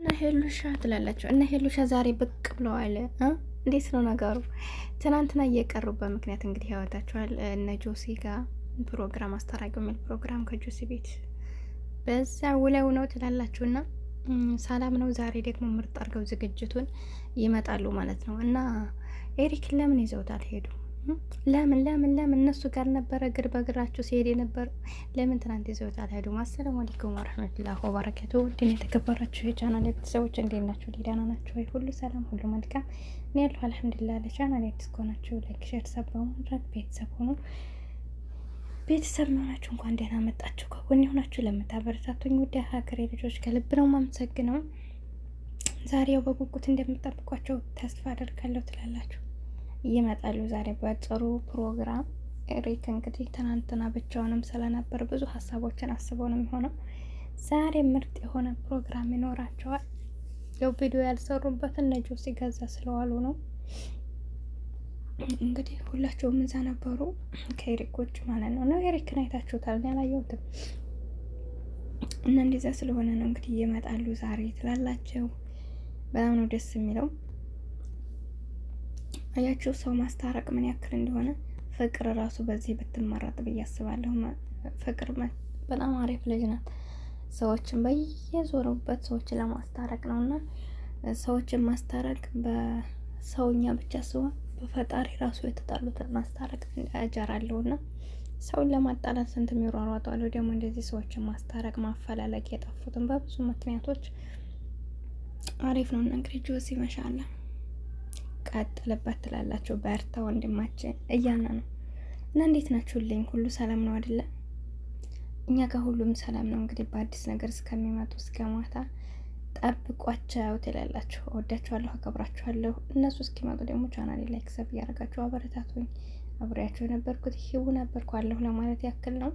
እና ሄሉሻ ትላላችሁ እና ሄሉሻ ዛሬ ብቅ ብለዋል። እንዴት ነው ነገሩ? ትናንትና እየቀሩበት ምክንያት እንግዲህ ያወጣችኋል እነ ጆሲ ጋር ፕሮግራም አስታራቂው የሚል ፕሮግራም ከጆሲ ቤት በዛ ውለው ነው ትላላችሁና ሰላም ነው። ዛሬ ደግሞ ምርጥ አድርገው ዝግጅቱን ይመጣሉ ማለት ነው። እና ኤሪክ ለምን ይዘውታል ሄዱ? ለምን እነሱ ጋር ነበረ እግር በእግራቸው ሲሄድ የነበሩ ለምን ትናንት ይዘውታል ሄዱ? አሰላሙ አለይኩም ወራህመቱላሂ ወበረካቱ። ውድን የተከበራችሁ የቻናል ቤተሰቦች እንዴት ናችሁ? ደህና ናችሁ ወይ? ሁሉ ሰላም ሁሉ መልካም እኔ ያለሁ አልሐምዱሊላህ። ለቻናል አዲስ ከሆናችሁ ላይክ፣ ሼር፣ ሰብ በማድረግ ቤተሰብ ሆኑ። ቤተሰብ መሆናችሁ እንኳን ደህና መጣችሁ። ከጎን የሆናችሁ ለምታበረታቱኝ ውድ ሀገሬ ልጆች ከልብ ነው የማመሰግነው። ዛሬው በጉጉት እንደምጠብቋቸው ተስፋ አደርጋለሁ ትላላችሁ። ይመጣሉ ዛሬ በጥሩ ፕሮግራም። ኤሪክ እንግዲህ ትናንትና ብቻውንም ስለነበር ብዙ ሀሳቦችን አስበው ነው የሚሆነው። ዛሬ ምርጥ የሆነ ፕሮግራም ይኖራቸዋል። ያው ቪዲዮ ያልሰሩበት እነ ጆሲ ገዛ ስለዋሉ ነው እንግዲህ ሁላቸውም እዛ ነበሩ ከኤሪክ ውጭ ማለት ነው። ነው ኤሪክን አይታችሁታል? እኔ አላየሁትም። እና እንደዛ ስለሆነ ነው እንግዲህ ይመጣሉ ዛሬ ትላላቸው። በጣም ነው ደስ የሚለው። አያችሁ ሰው ማስታረቅ ምን ያክል እንደሆነ። ፍቅር ራሱ በዚህ ብትመረጥ ብዬ አስባለሁ። ፍቅር በጣም አሪፍ ልጅ ናት። ሰዎችን በየዞሩበት ሰዎችን ለማስታረቅ ነውና ሰዎችን ማስታረቅ በሰውኛ ብቻ ሲሆን በፈጣሪ ራሱ የተጣሉትን ማስታረቅ አጀር አለውና ሰውን ለማጣላት ስንት የሚሯሯጡ አሉ። ደግሞ እንደዚህ ሰዎችን ማስታረቅ ማፈላለግ የጠፉትን በብዙ ምክንያቶች አሪፍ ነው። እንግዲህ ጆሲ ማሻአላ ቀጥልበት ትላላችሁ። በርታ ወንድማችን እያና ነው። እና እንዴት ናችሁልኝ? ሁሉ ሰላም ነው አይደለ? እኛ ጋር ሁሉም ሰላም ነው። እንግዲህ በአዲስ ነገር እስከሚመጡ እስከ ማታ ጠብቋቸው ትላላችሁ። እወዳችኋለሁ፣ አከብራችኋለሁ። እነሱ እስኪመጡ ደግሞ ቻናሌ ላይክ፣ ሰብ እያደረጋችሁ አበረታቱኝ። አብሬያቸው የነበርኩት ይሄው ነበርኩ አለሁ ለማለት ያክል ነው።